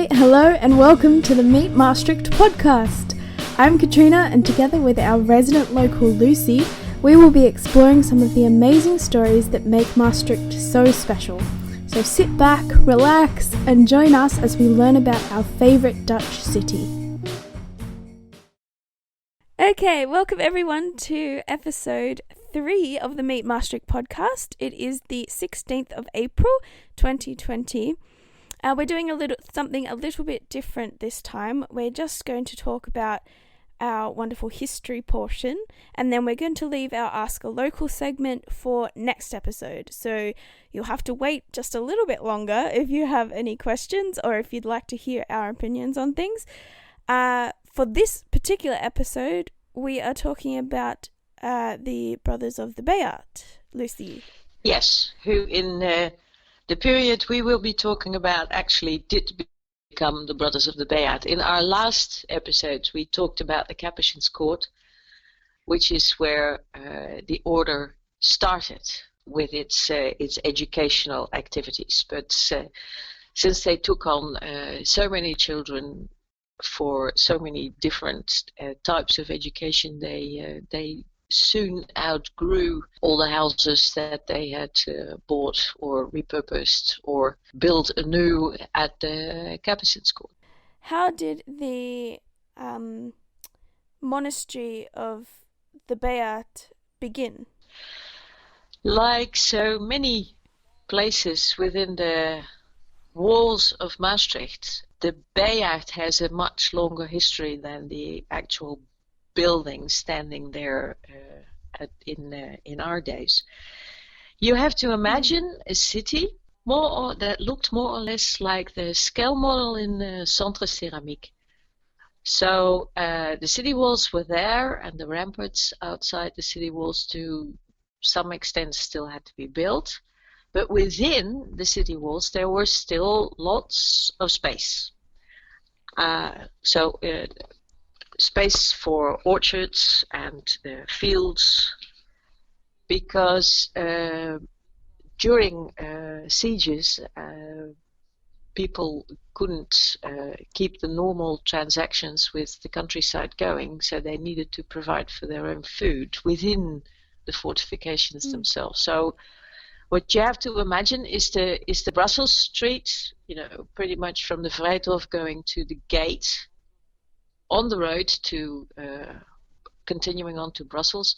Hi, hello, and welcome to the Meet Maastricht podcast. I'm Katrina, and together with our resident local Lucy, we will be exploring some of the amazing stories that make Maastricht so special. So sit back, relax, and join us as we learn about our favourite Dutch city. Okay, welcome everyone to episode 3 of the Meet Maastricht podcast. It is the 16th of April 2020. We're doing something a little bit different this time. We're just going to talk about our wonderful history portion, and then we're going to leave our Ask a Local segment for next episode. So you'll have to wait just a little bit longer if you have any questions or if you'd like to hear our opinions on things. For this particular episode, we are talking about the brothers of the Beyart. Lucy. Yes, who in the period we will be talking about actually did become the brothers of the Beyart. In our last episode, we talked about the Capuchin's court, which is where the order started with its educational activities. But since they took on so many children for so many different types of education, they soon outgrew all the houses that they had bought or repurposed or built anew at the Capuchin's court. How did the monastery of the Beyart begin? Like so many places within the walls of Maastricht, the Beyart has a much longer history than the actual building standing there in our days. You have to imagine a city that looked more or less like the scale model in the Centre Céramique. So the city walls were there, and the ramparts outside the city walls to some extent still had to be built. But within the city walls there was still lots of space. Space for orchards and fields, because during sieges people couldn't keep the normal transactions with the countryside going, so they needed to provide for their own food within the fortifications themselves. So what you have to imagine is the Brussels street, pretty much from the Vrijthof going to the gate on the road to continuing on to Brussels.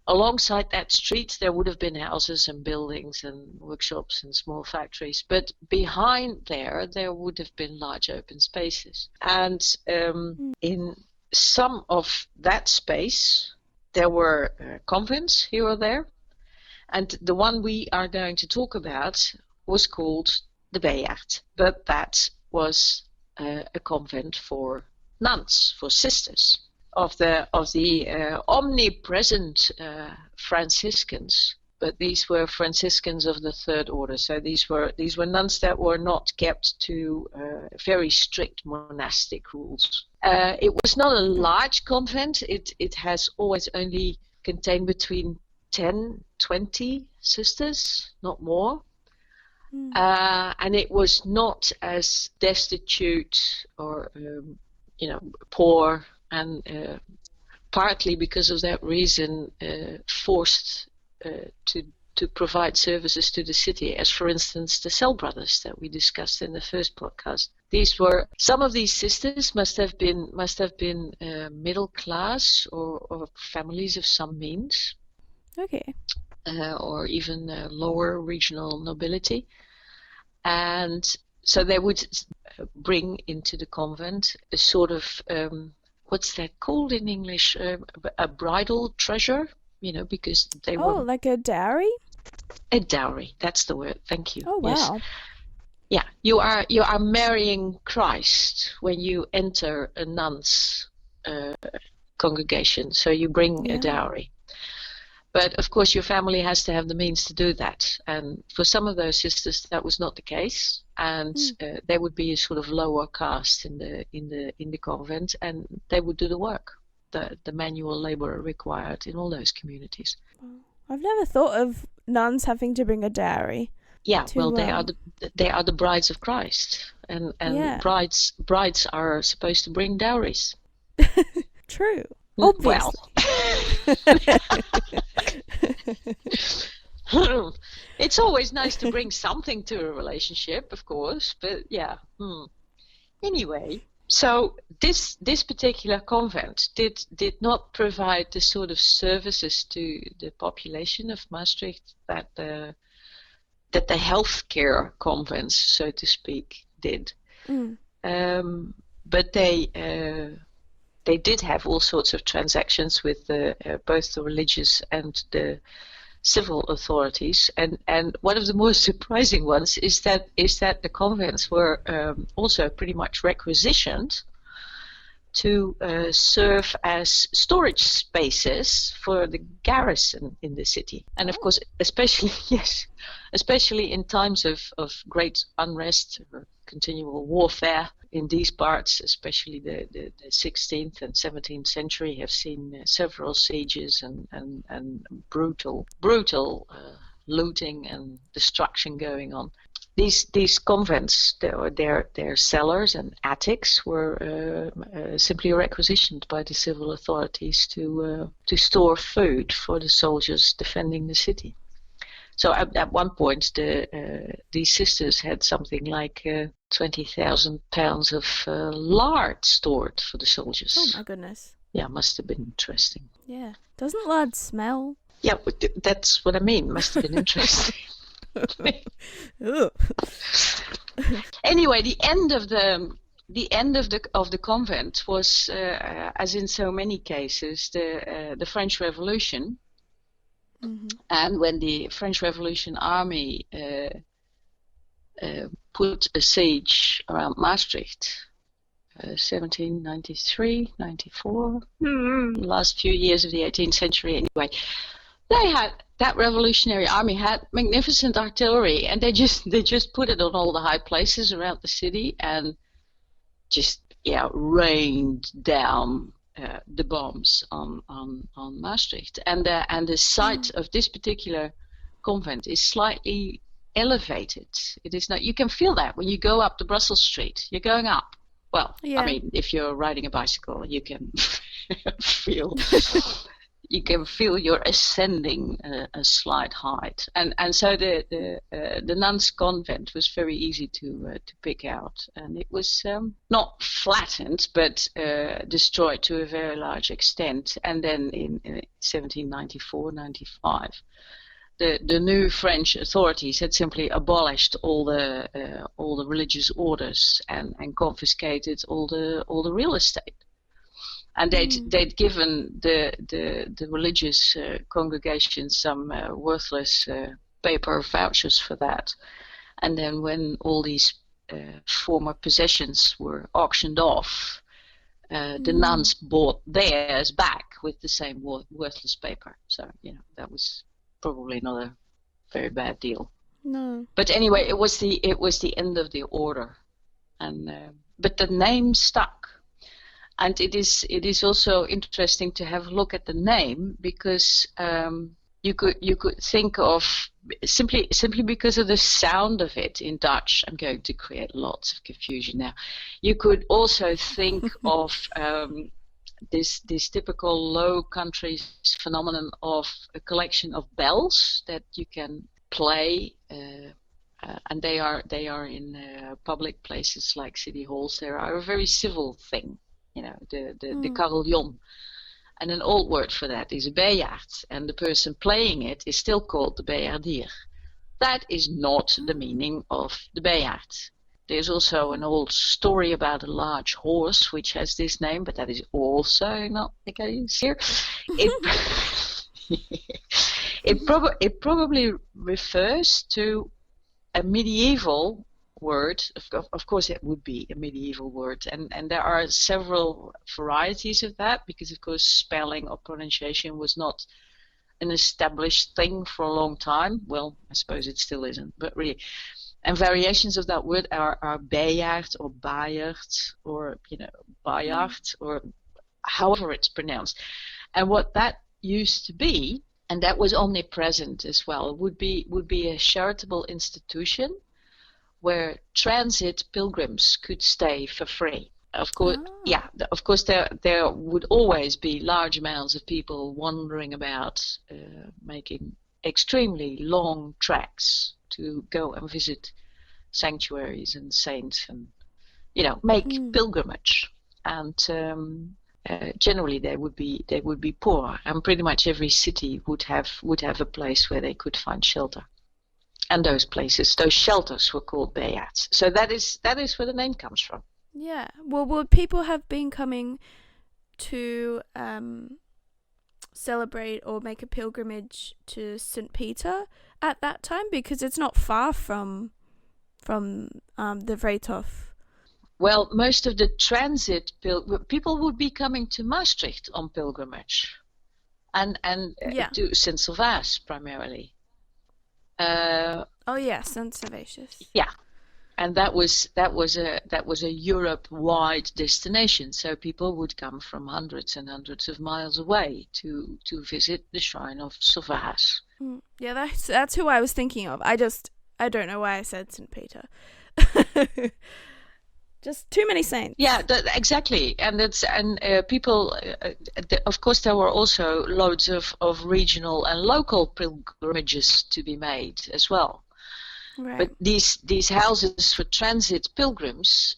Alongside that street there would have been houses and buildings and workshops and small factories, but behind there would have been large open spaces. And in some of that space there were convents here or there, and the one we are going to talk about was called the Beyart, but that was a convent for nuns, for sisters of the omnipresent Franciscans. But these were Franciscans of the third order, so these were nuns that were not kept to very strict monastic rules. It was not a large convent. It has always only contained between 10-20 sisters, not more. And it was not as destitute or poor, and partly because of that reason forced to provide services to the city, as for instance the Cell brothers that we discussed in the first podcast. Some of these sisters must have been middle class or families of some means. Okay. Or even lower regional nobility, and so they would bring into the convent a sort of what's that called in English? A bridal treasure, because they were like a dowry. A dowry. That's the word. Thank you. Oh wow. Yes. Yeah, you are marrying Christ when you enter a nun's congregation. So you bring a dowry. But of course your family has to have the means to do that, and for some of those sisters that was not the case, and they would be a sort of lower caste in the convent, and they would do the work, the manual labor required in all those communities. I've never thought of nuns having to bring a dowry. Yeah, well, to they are the brides of Christ, and yeah. brides are supposed to bring dowries. True. Well, Obviously. it's always nice to bring something to a relationship, of course, but yeah. Anyway, so this particular convent did not provide the sort of services to the population of Maastricht that the healthcare convents, so to speak, did. But they did have all sorts of transactions with both the religious and the civil authorities, and one of the most surprising ones is that the convents were also pretty much requisitioned to serve as storage spaces for the garrison in the city. And of course, especially in times of great unrest or continual warfare in these parts, especially the 16th and 17th century, have seen several sieges and brutal looting and destruction going on. These convents, their cellars and attics were simply requisitioned by the civil authorities to store food for the soldiers defending the city. So at one point, these sisters had something like 20,000 pounds of lard stored for the soldiers. Oh my goodness. Yeah, must have been interesting. Yeah. Doesn't lard smell? Yeah, but that's what I mean. Must have been interesting. Anyway, the end of the convent was, as in so many cases, the French Revolution. Mm-hmm. And when the French Revolution army put a siege around Maastricht, 1793, 94, the last few years of the 18th century anyway, that revolutionary army had magnificent artillery, and they just put it on all the high places around the city and just rained down the bombs on Maastricht. And the site of this particular convent is slightly elevated. It is not. You can feel that when you go up the Brussels Street. You're going up. Well, yeah. I mean, if you're riding a bicycle, you can feel. You can feel you're ascending a slight height, and so the nuns' convent was very easy to pick out, and it was not flattened but destroyed to a very large extent. And then in 1794-95, the new French authorities had simply abolished all the religious orders and confiscated all the real estate. And they'd given the religious congregations some worthless paper vouchers for that. And then when all these former possessions were auctioned off, the nuns bought theirs back with the same worthless paper. So, that was probably not a very bad deal. No. But anyway, it was the end of the order, and but the name stuck. And it is also interesting to have a look at the name, because you could think of simply because of the sound of it in Dutch. I'm going to create lots of confusion now. You could also think of this typical Low Countries phenomenon of a collection of bells that you can play, and they are in public places like city halls. They are a very civil thing. The carillon. And an old word for that is a Beyart, and the person playing it is still called the Beyaardier. That is not the meaning of the Beyart. There's also an old story about a large horse which has this name, but that is also not the case here. It probably refers to a medieval word. Of course it would be a medieval word, and there are several varieties of that, because of course spelling or pronunciation was not an established thing for a long time. Well, I suppose it still isn't, but really. And variations of that word are Beyart or Beyart or Beyart or however it's pronounced. And what that used to be and that was omnipresent as well. Would be a charitable institution where transit pilgrims could stay for free. Of course, of course, there would always be large amounts of people wandering about, making extremely long treks to go and visit sanctuaries and saints, and make pilgrimage. And generally, they would be poor, and pretty much every city would have a place where they could find shelter. And those shelters were called Beyarts. So that is where the name comes from. Yeah. Well, would people have been coming to celebrate or make a pilgrimage to St. Peter at that time? Because it's not far from the Vrijthof. Well, most of the transit people would be coming to Maastricht on pilgrimage, and to St. Servaas primarily. St. Servaas. Yeah, and that was a Europe-wide destination. So people would come from hundreds and hundreds of miles away to visit the shrine of Servaas. Yeah, that's who I was thinking of. I don't know why I said St. Peter. Just too many saints. Yeah, exactly, and people. Of course, there were also loads of regional and local pilgrimages to be made as well. Right. But these houses for transit pilgrims,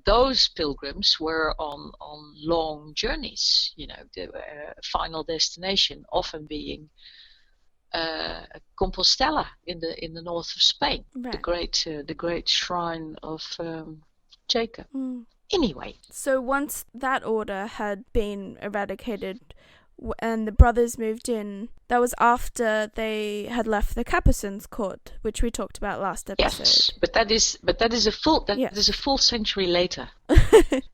those pilgrims were on long journeys. The final destination often being Compostela in the north of Spain, right. the great shrine of Jacob. Anyway, so once that order had been eradicated and the brothers moved in, that was after they had left the Capucins' court, which we talked about last episode. Yes, but that is a full century later.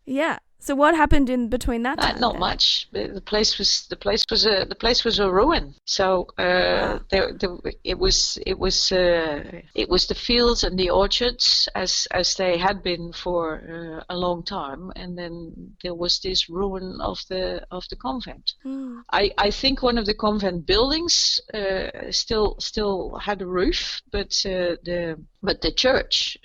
Yeah. So what happened in between that time? Not much. The place was a ruin. So it was the fields and the orchards as they had been for a long time, and then there was this ruin of the convent. I think one of the convent buildings still had a roof, but the church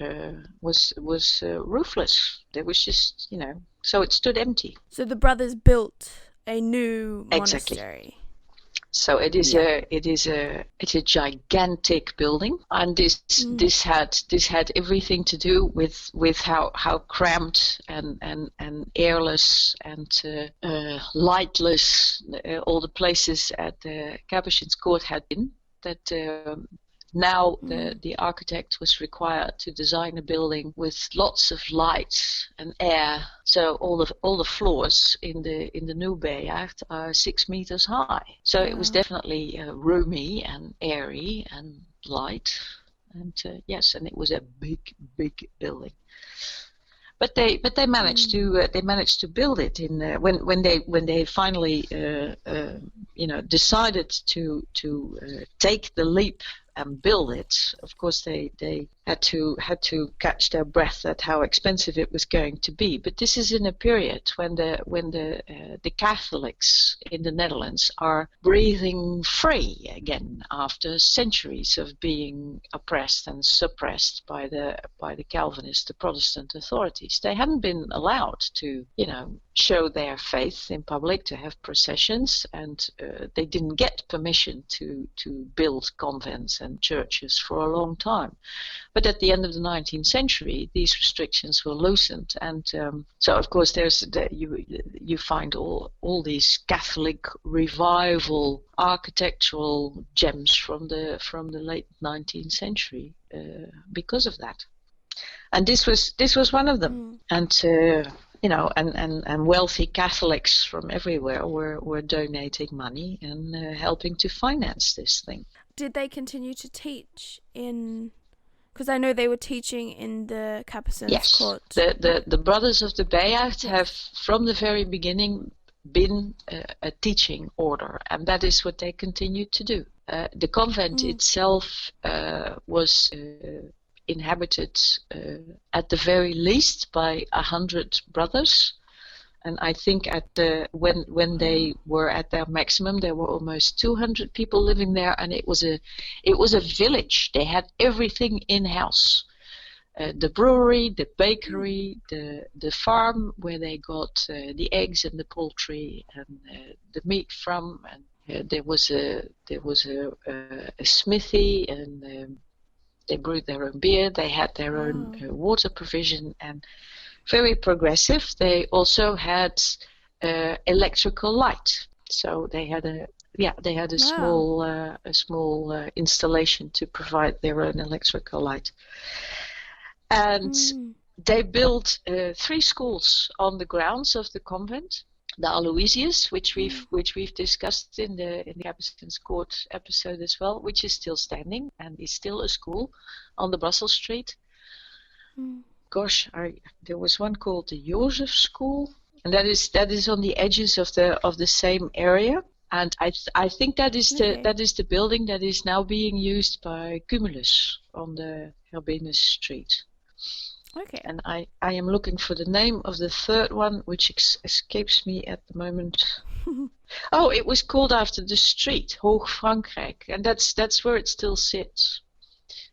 was roofless. There was just so it stood empty. So the brothers built a new monastery. So it's a gigantic building, and this had everything to do with how cramped and airless and lightless all the places at the Capuchin's court had been. That now the architect was required to design a building with lots of light and air. So all the floors in the new Beyart are 6 meters high. So it was definitely roomy and airy and light, and and it was a big building. But they managed to build it in when they finally decided to take the leap and build it. Of course, they had to catch their breath at how expensive it was going to be. But this is in a period when the Catholics in the Netherlands are breathing free again after centuries of being oppressed and suppressed by the Calvinist, the Protestant authorities. They hadn't been allowed to show their faith in public, to have processions, and they didn't get permission to build convents and churches for a long time. But at the end of the 19th century, these restrictions were loosened, and so of course you find all these Catholic revival architectural gems from the late 19th century because of that. And this was one of them. And and wealthy Catholics from everywhere were donating money and helping to finance this thing. Did they continue to teach in? Because I know they were teaching in the Capucins' court. Yes, the brothers of the Beyart have from the very beginning been a teaching order, and that is what they continued to do. The convent itself was inhabited at the very least by 100 brothers, And I think when they were at their maximum, there were almost 200 people living there, and it was a village. They had everything in house. The brewery, the bakery, the farm where they got the eggs and the poultry and the meat from, and there was a smithy, and they brewed their own beer. They had their own water provision, and very progressive. They also had electrical light, so they had a small installation to provide their own electrical light. And they built 3 schools on the grounds of the convent. The Aloysius, which we've discussed in the Capuchin's Court episode as well, which is still standing and is still a school on the Brussels Street. Gosh, there was one called the Joseph School, and that is on the edges of the same area. And I think that is the building that is now being used by Cumulus on the Herbenus Street. Okay. And I am looking for the name of the third one, which escapes me at the moment. Oh, it was called after the street, Hoog Frankrijk, and that's where it still sits.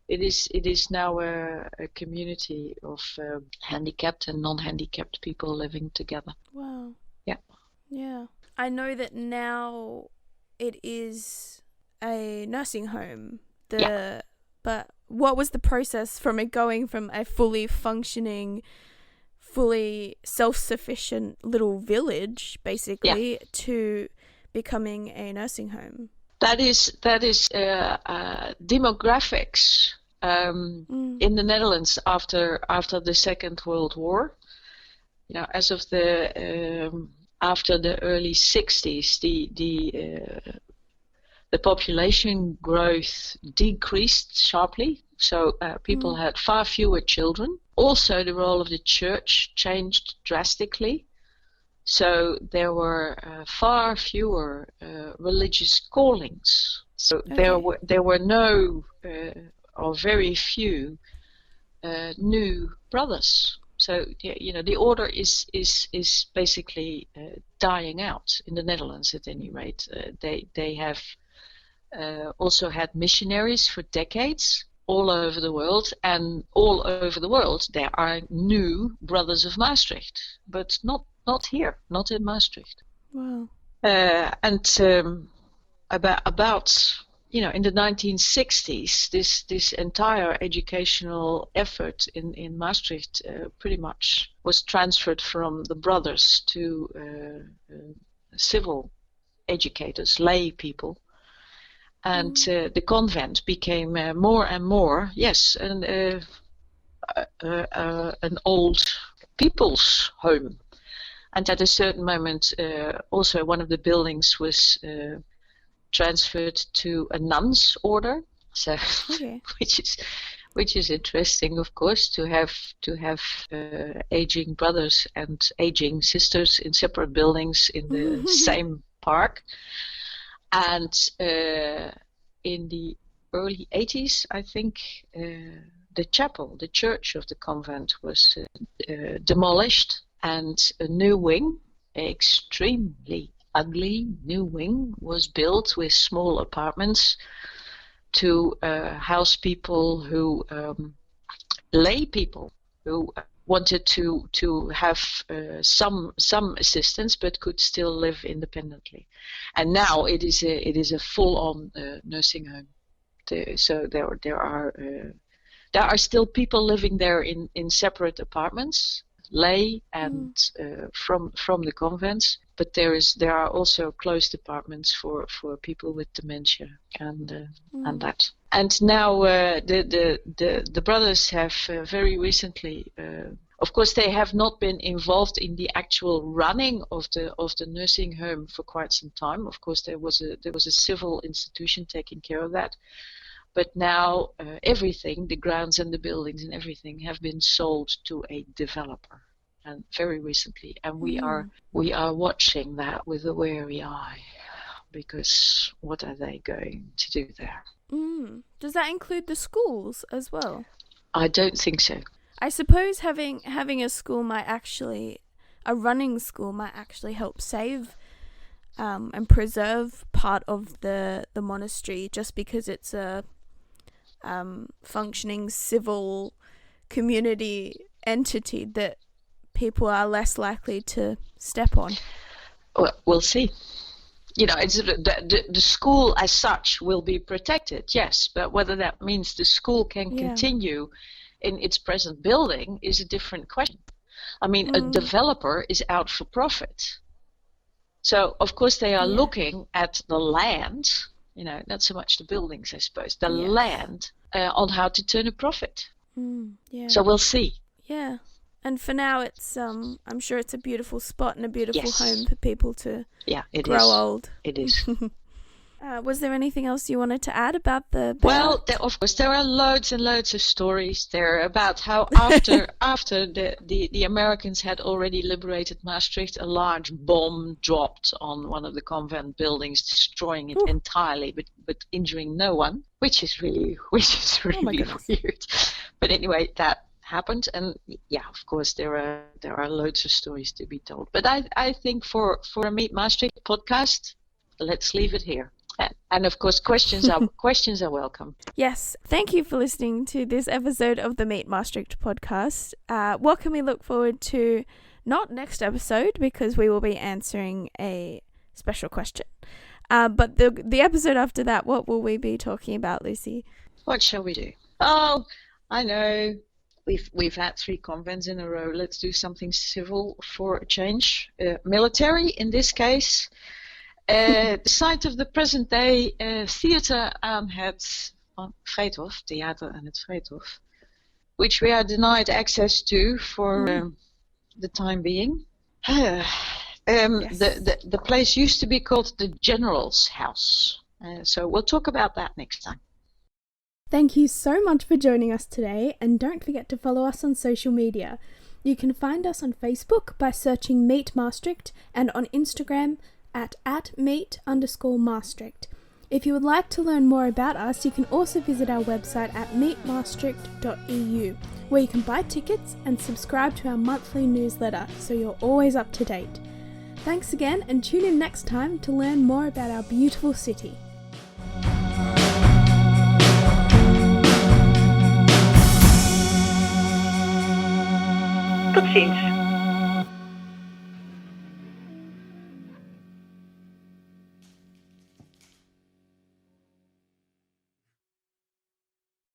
It is now a community of handicapped and non-handicapped people living together. Wow. Yeah. Yeah. I know that now it is a nursing home. But what was the process from it going from a fully functioning, fully self-sufficient little village, basically, to becoming a nursing home? That is demographics in the Netherlands after the Second World War. As of after the early 60s, the population growth decreased sharply, so people had far fewer children. Also, the role of the church changed drastically, so there were far fewer religious callings. So there were no or very few new brothers. So the order is basically dying out in the Netherlands at any rate. They have also had missionaries for decades all over the world, and all over the world there are new Brothers of Maastricht, but not here, not in Maastricht. Wow. And about in the 1960s, this entire educational effort in Maastricht pretty much was transferred from the brothers to civil educators, lay people. And the convent became more and more, an old people's home. And at a certain moment, also one of the buildings was transferred to a nun's order. So, which is interesting, of course, to have aging brothers and aging sisters in separate buildings in the same park. And in the early 80s, I think, the chapel, the church of the convent, was demolished, and a new wing, extremely ugly new wing, was built with small apartments to house people who, lay people who wanted to have some assistance but could still live independently. And now it is a full-on nursing home. So there are still people living there in separate apartments, lay and from the convents, but there are also closed apartments for people with dementia and that. And now the brothers have very recently, of course, they have not been involved in the actual running of the nursing home for quite some time. Of course, there was a civil institution taking care of that. But now everything, the grounds and the buildings and everything, have been sold to a developer, and very recently. And we are watching that with a wary eye, because what are they going to do there? Does that include the schools as well? I don't think so. I suppose having a school might actually a running school might actually help save and preserve part of the monastery, just because it's a functioning civil community entity that people are less likely to step on. Well, we'll see. It's the school as such will be protected, yes, but whether that means the school can continue in its present building is a different question. I mean, a developer is out for profit. So, of course, they are looking at the land, not so much the buildings, I suppose, the land on how to turn a profit. So we'll see. Yeah. And for now, it's I'm sure it's a beautiful spot and a beautiful home for people to grow old. It is. Was there anything else you wanted to add about the Beyart? Well, of course, there are loads and loads of stories there about how after the Americans had already liberated Maastricht, a large bomb dropped on one of the convent buildings, destroying it entirely, but injuring no one, which is really weird. But anyway, that happened, and of course there are loads of stories to be told. But I think for a Meet Maastricht podcast, let's leave it here. And of course, questions are welcome. Yes, thank you for listening to this episode of the Meet Maastricht podcast. What can we look forward to? Not next episode, because we will be answering a special question. But the episode after that, what will we be talking about, Lucy? What shall we do? Oh, I know. We've had 3 convents in a row. Let's do something civil for a change. Military, in this case. The site of the present day theater aan het Vrijthof, Theater aan het Vrijthof, which we are denied access to for the time being. The place used to be called the General's House. So we'll talk about that next time. Thank you so much for joining us today, and don't forget to follow us on social media. You can find us on Facebook by searching Meet Maastricht, and on Instagram at meet_Maastricht. If you would like to learn more about us, you can also visit our website at meetmaastricht.eu, where you can buy tickets and subscribe to our monthly newsletter, so you're always up to date. Thanks again, and tune in next time to learn more about our beautiful city. Tot ziens.